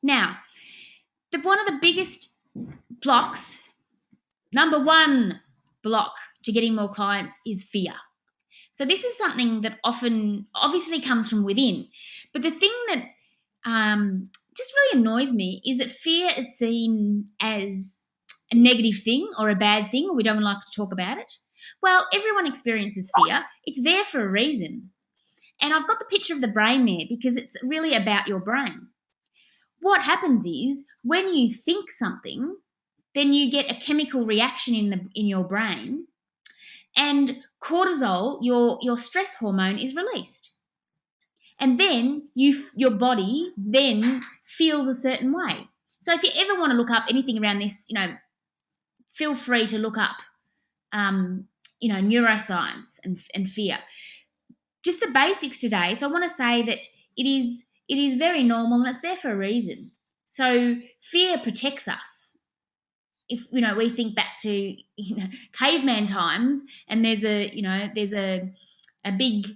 Now, one of the biggest blocks, number one block to getting more clients is fear. So this is something that often obviously comes from within. But the thing that just really annoys me is that fear is seen as a negative thing or a bad thing, or we don't like to talk about it. Well, everyone experiences fear. It's there for a reason. And I've got the picture of the brain there because it's really about your brain. What happens is when you think something, then you get a chemical reaction in your brain, and cortisol, your stress hormone, is released. And then your body then feels a certain way. So if you ever want to look up anything around this, feel free to look up, neuroscience and fear. Just the basics today. So I want to say that it is very normal and it's there for a reason. So fear protects us. If we think back to caveman times, and there's a big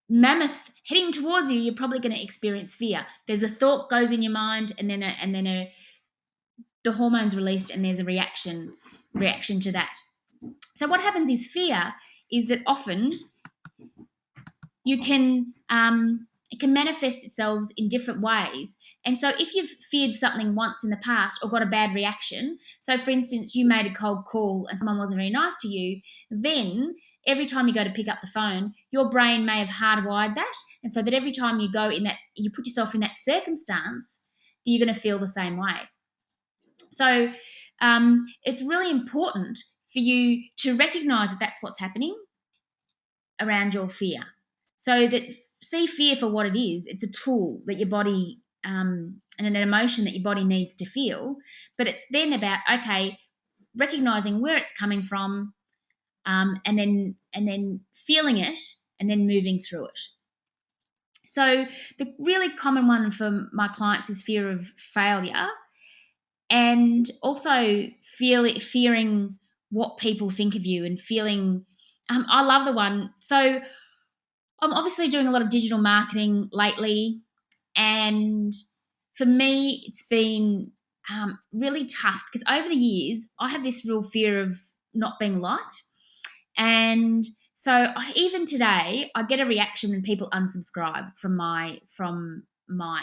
mammoth heading towards you, you're probably going to experience fear. There's a thought goes in your mind, and then the hormones released, and there's a reaction to that. So what happens is fear is that often you can it can manifest itself in different ways. And so if you've feared something once in the past or got a bad reaction, so for instance, you made a cold call and someone wasn't very nice to you, then every time you go to pick up the phone, your brain may have hardwired that. And so that every time you go in that, you put yourself in that circumstance, you're going to feel the same way. So it's really important for you to recognize that that's what's happening around your fear. So that see fear for what it is. It's a tool that your body and an emotion that your body needs to feel. But it's then about, okay, recognizing where it's coming from, and then feeling it and then moving through it. So the really common one for my clients is fear of failure, and also fearing what people think of you, and feeling I love the one. So I'm obviously doing a lot of digital marketing lately, and for me it's been really tough because over the years I have this real fear of not being liked. And so even today I get a reaction when people unsubscribe from my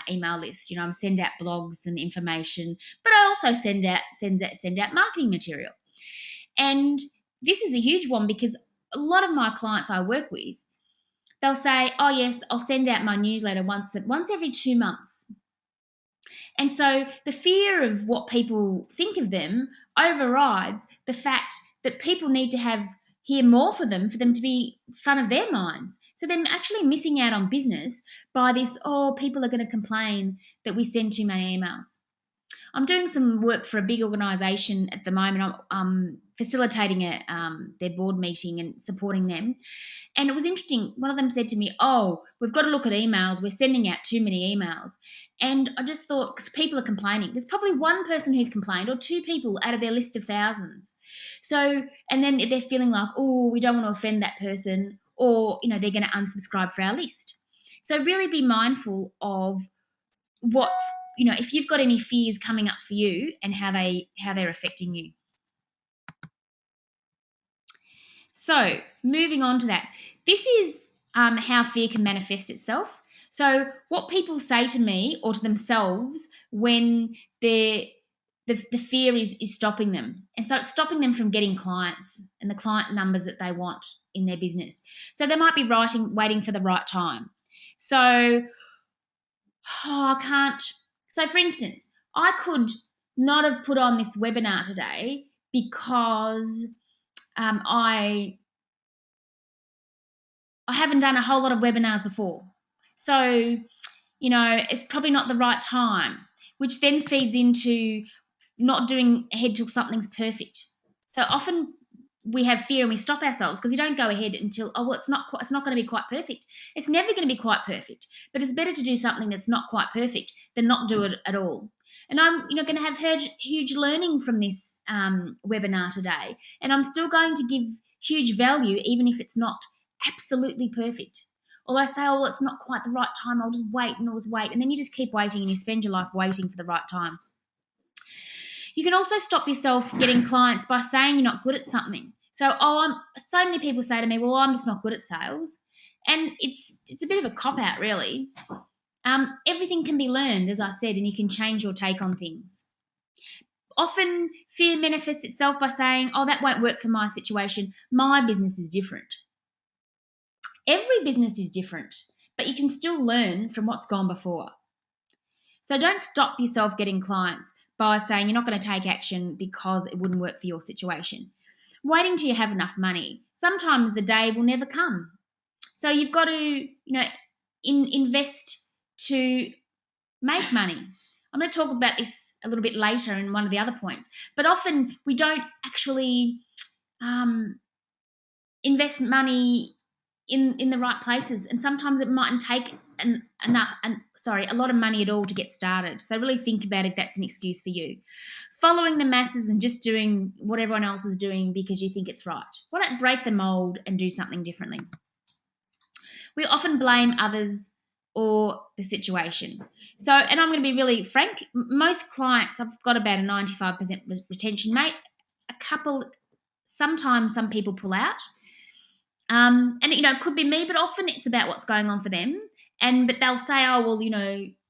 email list. I send out blogs and information, but I also send out marketing material. And this is a huge one because a lot of my clients I work with, they'll say, oh yes, I'll send out my newsletter once every 2 months. And so the fear of what people think of them overrides the fact that people need to hear more for them to be front of their minds. So they're actually missing out on business by this, people are going to complain that we send too many emails. I'm doing some work for a big organisation at the moment. I'm facilitating their board meeting and supporting them. And it was interesting. One of them said to me, we've got to look at emails. We're sending out too many emails. And I just thought, because people are complaining, there's probably one person who's complained or two people out of their list of thousands. So, and then they're feeling like, we don't want to offend that person, or, they're going to unsubscribe for our list. So really be mindful of what, if you've got any fears coming up for you and how they're affecting you. So moving on to that, this is how fear can manifest itself. So what people say to me or to themselves when the fear is stopping them. And so it's stopping them from getting clients and the client numbers that they want in their business. So they might be waiting for the right time. So, I can't. So for instance, I could not have put on this webinar today because I haven't done a whole lot of webinars before. So, it's probably not the right time, which then feeds into not doing ahead till something's perfect. So often we have fear and we stop ourselves because you don't go ahead until, it's not going to be quite perfect. It's never going to be quite perfect, but it's better to do something that's not quite perfect than not do it at all. And I'm going to have huge learning from this webinar today, and I'm still going to give huge value even if it's not absolutely perfect. Or they say, oh, it's not quite the right time, I'll just wait and always wait. And then you just keep waiting and you spend your life waiting for the right time. You can also stop yourself getting clients by saying you're not good at something. So, so many people say to me, well, I'm just not good at sales. And it's a bit of a cop-out, really. Everything can be learned, as I said, and you can change your take on things. Often fear manifests itself by saying, oh, that won't work for my situation. My business is different. Every business is different, but you can still learn from what's gone before. So don't stop yourself getting clients by saying you're not going to take action because it wouldn't work for your situation. Waiting till you have enough money. Sometimes the day will never come. So you've got to, invest to make money. I'm going to talk about this a little bit later in one of the other points. But often we don't actually invest money in the right places, and sometimes it mightn't take a lot of money at all to get started. So really think about if that's an excuse for you. Following the masses and just doing what everyone else is doing because you think it's right. Why don't break the mold and do something differently? We often blame others or the situation. So, and I'm going to be really frank, most clients, I've got about a 95% retention rate. Sometimes some people pull out. And it could be me, but often it's about what's going on for them. But they'll say, oh, well,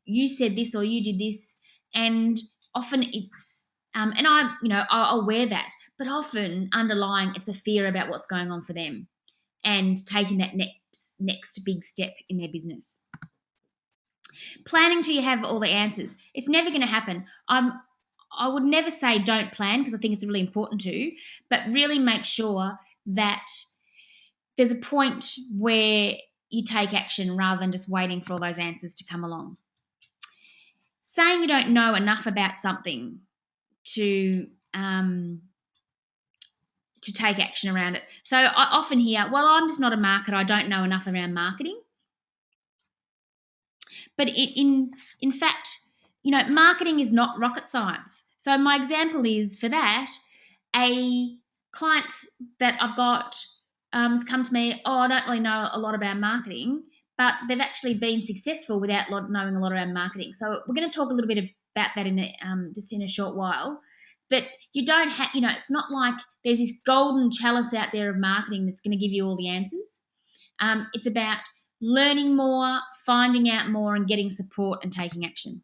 you said this or you did this. And often it's, and I'll wear that. But often underlying, it's a fear about what's going on for them and taking that next big step in their business. Planning till you have all the answers. It's never going to happen. I would never say don't plan because I think it's really important to, but really make sure that there's a point where you take action rather than just waiting for all those answers to come along. Saying you don't know enough about something to take action around it. So I often hear, well, I'm just not a marketer. I don't know enough around marketing. But in fact, marketing is not rocket science. So my example is for that, a client that I've got has come to me, oh, I don't really know a lot about marketing, but they've actually been successful without knowing a lot about marketing. So we're going to talk a little bit about that just in a short while. But you don't have, it's not like there's this golden chalice out there of marketing that's going to give you all the answers. It's about learning more, finding out more, and getting support and taking action.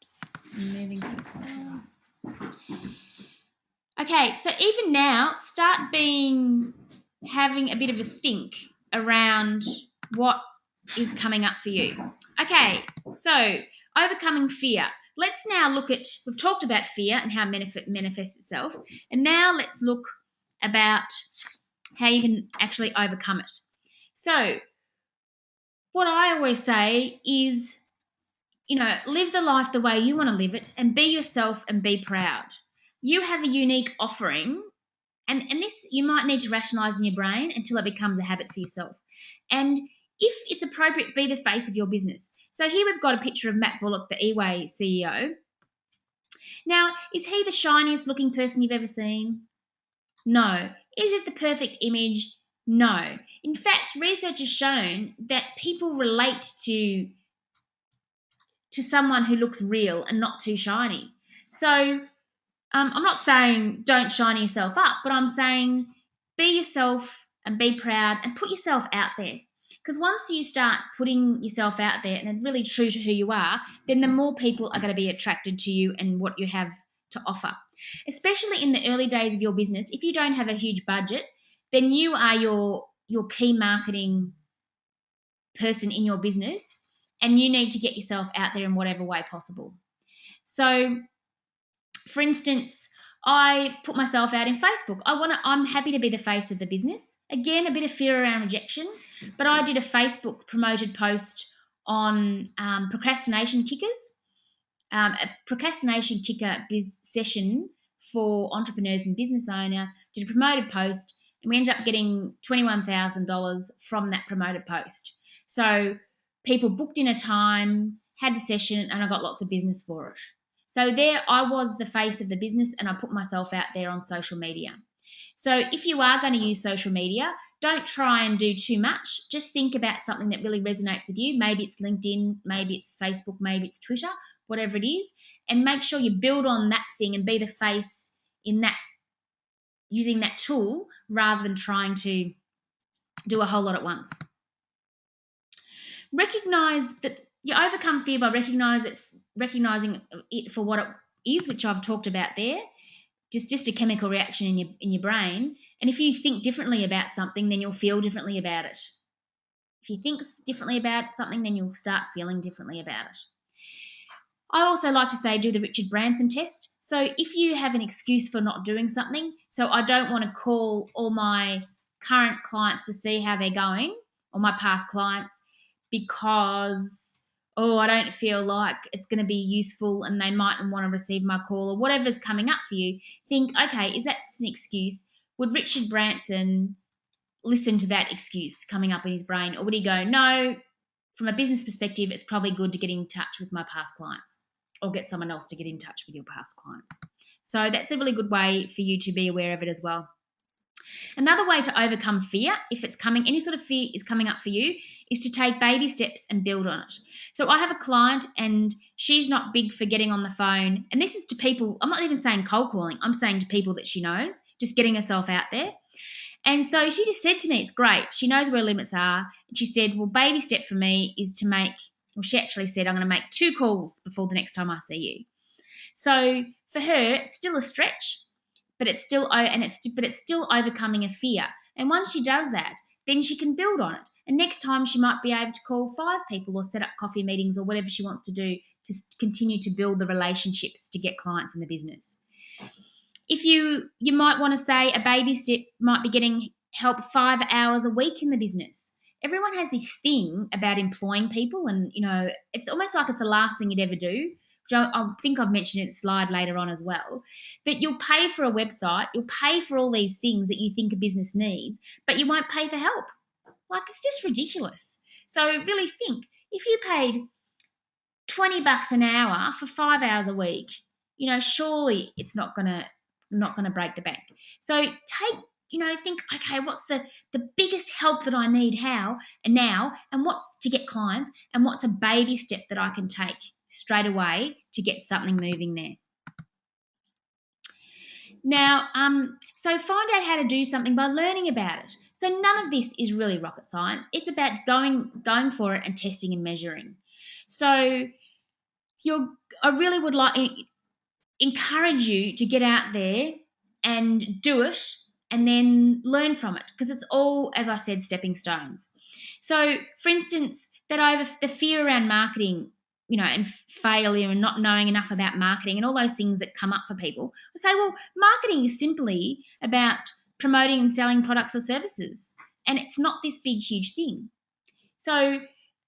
Just moving things down. Okay, so even now, start having a bit of a think around what is coming up for you. Okay, so overcoming fear. Let's now look at, we've talked about fear and how it manifests itself, and now let's look about how you can actually overcome it. So what I always say is, live the life the way you want to live it and be yourself and be proud. You have a unique offering, and this you might need to rationalize in your brain until it becomes a habit for yourself. And if it's appropriate, be the face of your business. So here we've got a picture of Matt Bullock, the eWay CEO. Now, is he the shiniest looking person you've ever seen? No. Is it the perfect image? No. In fact, research has shown that people relate to someone who looks real and not too shiny. So I'm not saying don't shine yourself up, but I'm saying be yourself and be proud and put yourself out there. Because once you start putting yourself out there and really true to who you are, then the more people are going to be attracted to you and what you have to offer. Especially in the early days of your business, if you don't have a huge budget, then you are your key marketing person in your business, and you need to get yourself out there in whatever way possible. So, for instance, I put myself out in Facebook. I'm happy to be the face of the business. Again, a bit of fear around rejection, but I did a Facebook promoted post on procrastination kickers, a procrastination kicker session for entrepreneurs and business owner. Did a promoted post, and we ended up getting $21,000 from that promoted post. So people booked in a time, had the session, and I got lots of business for it. So there I was the face of the business, and I put myself out there on social media. So if you are going to use social media, don't try and do too much. Just think about something that really resonates with you. Maybe it's LinkedIn, maybe it's Facebook, maybe it's Twitter, whatever it is, and make sure you build on that thing and be the face in that, using that tool rather than trying to do a whole lot at once. Recognize that you overcome fear by recognizing it for what it is, which I've talked about there. Just a chemical reaction in your brain. And if you think differently about something, then you'll feel differently about it. If you think differently about something, then you'll start feeling differently about it. I also like to say do the Richard Branson test. So if you have an excuse for not doing something, so I don't want to call all my current clients to see how they're going, or my past clients, because, I don't feel like it's going to be useful and they mightn't want to receive my call, or whatever's coming up for you, think, okay, is that just an excuse? Would Richard Branson listen to that excuse coming up in his brain, or would he go, no, from a business perspective, it's probably good to get in touch with my past clients, or get someone else to get in touch with your past clients. So that's a really good way for you to be aware of it as well. Another way to overcome fear, if it's coming, any sort of fear is coming up for you, is to take baby steps and build on it. So I have a client and she's not big for getting on the phone. And this is to people, I'm not even saying cold calling, I'm saying to people that she knows, just getting herself out there. And so she just said to me, it's great. She knows where limits are. And she said, well, baby step for me is to make, well, she actually said, I'm going to make 2 calls before the next time I see you. So for her, it's still a stretch, but it's still overcoming a fear. And once she does that, then she can build on it. And next time she might be able to call 5 people or set up coffee meetings or whatever she wants to do to continue to build the relationships to get clients in the business. If you might want to say a baby step might be getting help 5 hours a week in the business. Everyone has this thing about employing people, and it's almost like it's the last thing you'd ever do. I think I've mentioned it in a slide later on as well, that you'll pay for a website, you'll pay for all these things that you think a business needs, but you won't pay for help. Like, it's just ridiculous. So really think, if you paid $20 an hour for 5 hours a week, surely it's not gonna break the bank. So think, okay, what's the biggest help that I need now, and what's to get clients, and what's a baby step that I can take straight away to get something moving there. Now, so find out how to do something by learning about it. So none of this is really rocket science. It's about going for it and testing and measuring. So I really would encourage you to get out there and do it and then learn from it, because it's all, as I said, stepping stones. So, for instance, the fear around marketing, and failure and not knowing enough about marketing and all those things that come up for people. I say, well, marketing is simply about promoting and selling products or services, and it's not this big, huge thing. So,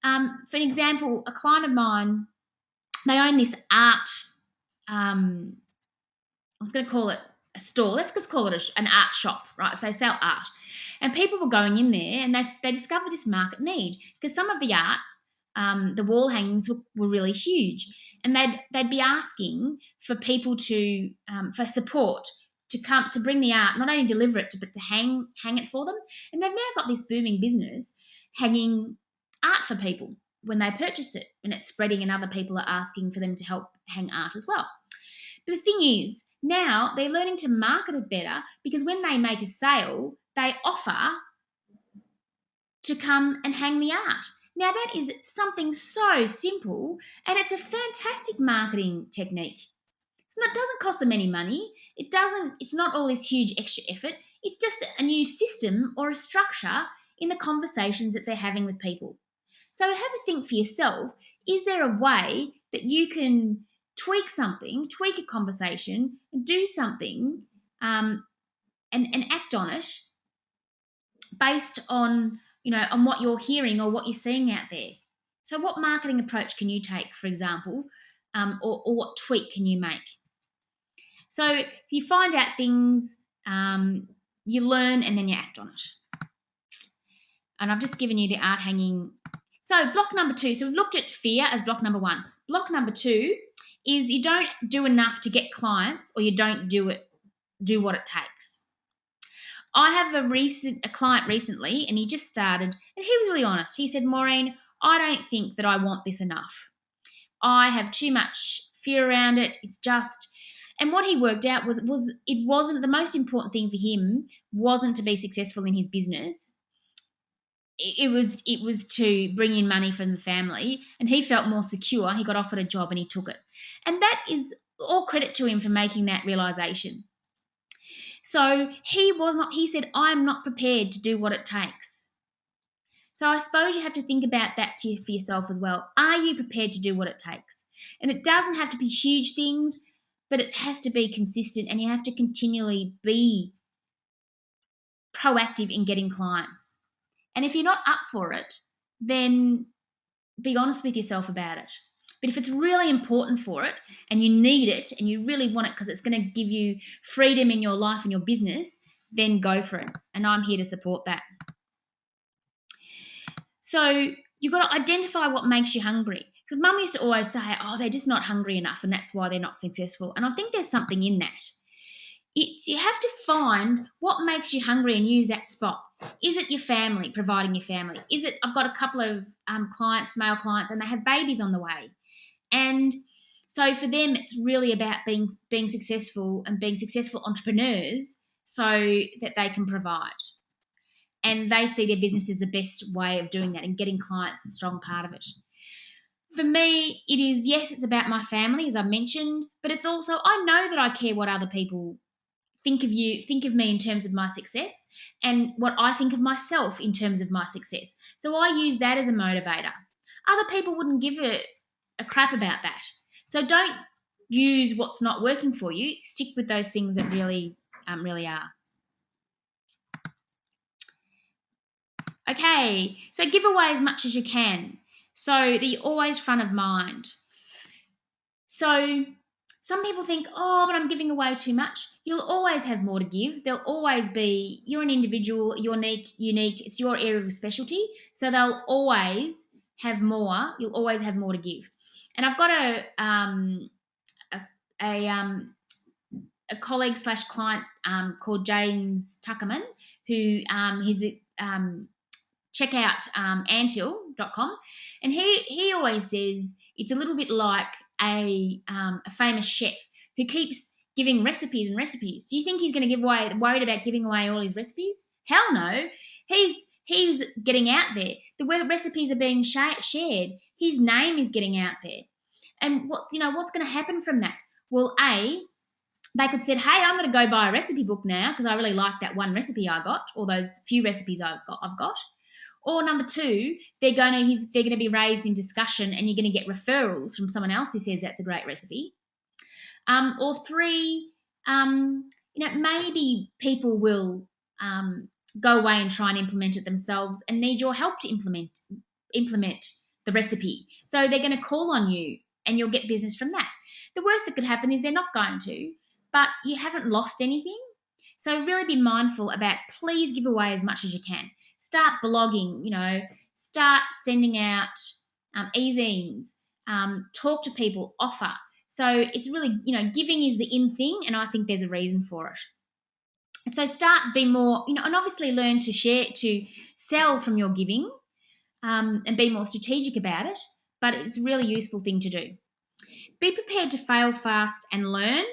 for an example, a client of mine, they own this art, I was going to call it a store. Let's just call it an art shop, right? So they sell art. And people were going in there and they discovered this market need, because some of the art, the wall hangings were really huge. And they'd be asking for people to, for support to bring the art, not only deliver it, but to hang it for them. And they've now got this booming business hanging art for people when they purchase it, and it's spreading, and other people are asking for them to help hang art as well. But the thing is, now they're learning to market it better, because when they make a sale, they offer to come and hang the art. Now, that is something so simple, and it's a fantastic marketing technique. It doesn't cost them any money. It's not all this huge extra effort. It's just a new system or a structure in the conversations that they're having with people. So have a think for yourself. Is there a way that you can tweak a conversation, and do something, and act on it based on, on what you're hearing or what you're seeing out there? So what marketing approach can you take, for example, or what tweak can you make? So if you find out things, you learn and then you act on it. And I've just given you the art hanging. So block number 2. So we've looked at fear as block number 1. Block number 2 is you don't do enough to get clients, or you don't do what it takes. I have a client recently, and he just started, and he was really honest. He said, Maureen, I don't think that I want this enough. I have too much fear around it. It's just, and what he worked out was it wasn't the most important thing for him, wasn't to be successful in his business. It was to bring in money from the family, and he felt more secure. He got offered a job and he took it. And that is all credit to him for making that realization. So he said, I'm not prepared to do what it takes. So I suppose you have to think about that for yourself as well. Are you prepared to do what it takes? And it doesn't have to be huge things, but it has to be consistent, and you have to continually be proactive in getting clients. And if you're not up for it, then be honest with yourself about it. But if it's really important for it and you need it and you really want it because it's going to give you freedom in your life and your business, then go for it. And I'm here to support that. So you've got to identify what makes you hungry. Because Mum used to always say, oh, they're just not hungry enough and that's why they're not successful. And I think there's something in that. You have to find what makes you hungry and use that spot. Is it your family, providing your family? Is it, I've got a couple of clients, male clients, and they have babies on the way. And so for them, it's really about being successful and being successful entrepreneurs so that they can provide. And they see their business as the best way of doing that, and getting clients is a strong part of it. For me, it is, yes, it's about my family, as I mentioned, but it's also, I know that I care what other people think of me in terms of my success, and what I think of myself in terms of my success. So I use that as a motivator. Other people wouldn't give a crap about that. So don't use what's not working for you. Stick with those things that really are. Okay, so give away as much as you can so that you're always front of mind. So some people think, oh, but I'm giving away too much. You'll always have more to give. There'll always be, you're an individual, you're unique. It's your area of specialty. So they'll always have more. You'll always have more to give. And I've got a colleague / client called James Tuckerman, who he's check out antil.com, and he always says it's a little bit like a famous chef who keeps giving recipes and recipes. Do you think he's going to worried about giving away all his recipes? Hell no. He's getting out there. The recipes are being shared. His name is getting out there. And what's going to happen from that? Well, they could say, hey, I'm going to go buy a recipe book now because I really like that one recipe I got, or those few recipes I've got. Or number two, they're going to be raised in discussion, and you're going to get referrals from someone else who says that's a great recipe. Or three, maybe people will go away and try and implement it themselves and need your help to implement the recipe. So they're going to call on you, and you'll get business from that. The worst that could happen is they're not going to, but you haven't lost anything. So really be mindful about, please give away as much as you can. Start blogging, start sending out e-zines, talk to people, offer. So it's really, giving is the in thing, and I think there's a reason for it. So be more, and obviously learn to sell from your giving and be more strategic about it, but it's a really useful thing to do. Be prepared to fail fast and learn.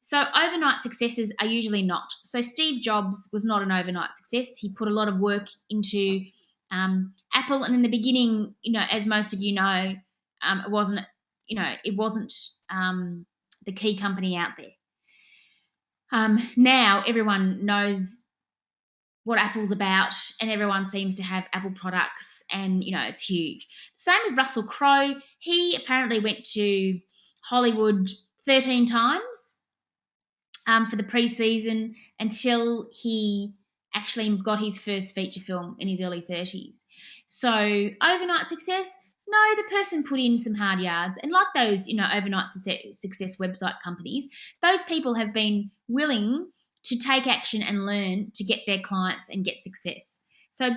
So overnight successes are usually not. So Steve Jobs was not an overnight success. He put a lot of work into Apple, and in the beginning, as most of you know, it wasn't the key company out there. Now everyone knows what Apple's about, and everyone seems to have Apple products, and it's huge. Same with Russell Crowe. He apparently went to Hollywood 13 times for the pre-season until he actually got his first feature film in his early 30s. So overnight success? No, the person put in some hard yards. And like those, overnight success website companies, those people have been willing to take action and learn to get their clients and get success. So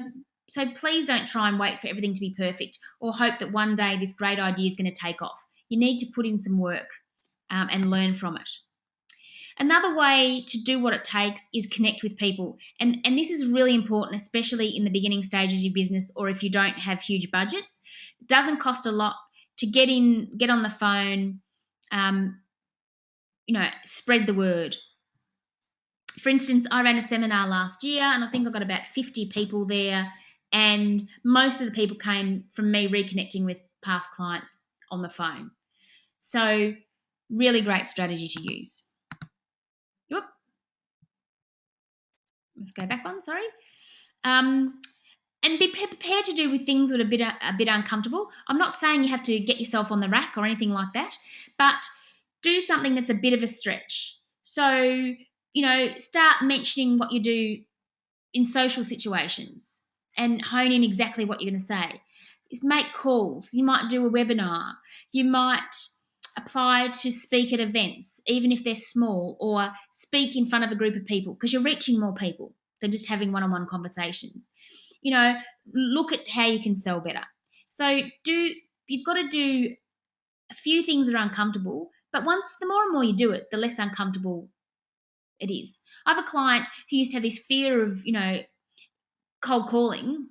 please don't try and wait for everything to be perfect or hope that one day this great idea is going to take off. You need to put in some work. and learn from it. Another way to do what it takes is connect with people. And this is really important, especially in the beginning stages of your business or if you don't have huge budgets. It doesn't cost a lot to get on the phone, spread the word. For instance, I ran a seminar last year and I think I got about 50 people there, and most of the people came from me reconnecting with past clients on the phone. So really great strategy to use. Whoop. Let's go back one, sorry. And be prepared to do with things that are a bit uncomfortable. I'm not saying you have to get yourself on the rack or anything like that, but do something that's a bit of a stretch. So, start mentioning what you do in social situations and hone in exactly what you're going to say. Is make calls. You might do a webinar. You might apply to speak at events, even if they're small, or speak in front of a group of people because you're reaching more people than just having one-on-one conversations. Look at how you can sell better. So you've got to do a few things that are uncomfortable, but the more and more you do it, the less uncomfortable it is. I have a client who used to have this fear of, cold calling,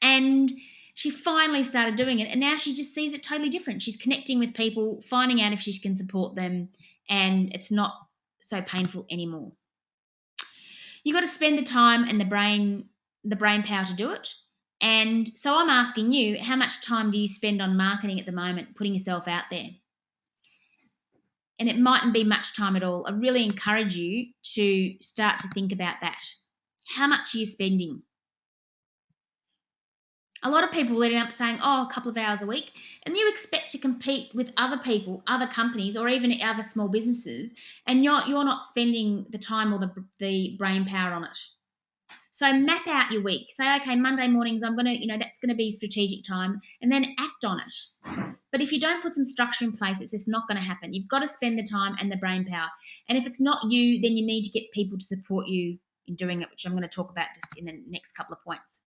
and she finally started doing it, and now she just sees it totally different. She's connecting with people, finding out if she can support them, and it's not so painful anymore. You've got to spend the time and the brain power to do it. And so I'm asking you, how much time do you spend on marketing at the moment, putting yourself out there? And it mightn't be much time at all. I really encourage you to start to think about that. How much are you spending? A lot of people will end up saying, a couple of hours a week, and you expect to compete with other people, other companies, or even other small businesses, and you're not spending the time or the brain power on it. So map out your week. Say, okay, Monday mornings, I'm going to, that's going to be strategic time, and then act on it. But if you don't put some structure in place, it's just not going to happen. You've got to spend the time and the brain power. And if it's not you, then you need to get people to support you in doing it, which I'm going to talk about just in the next couple of points.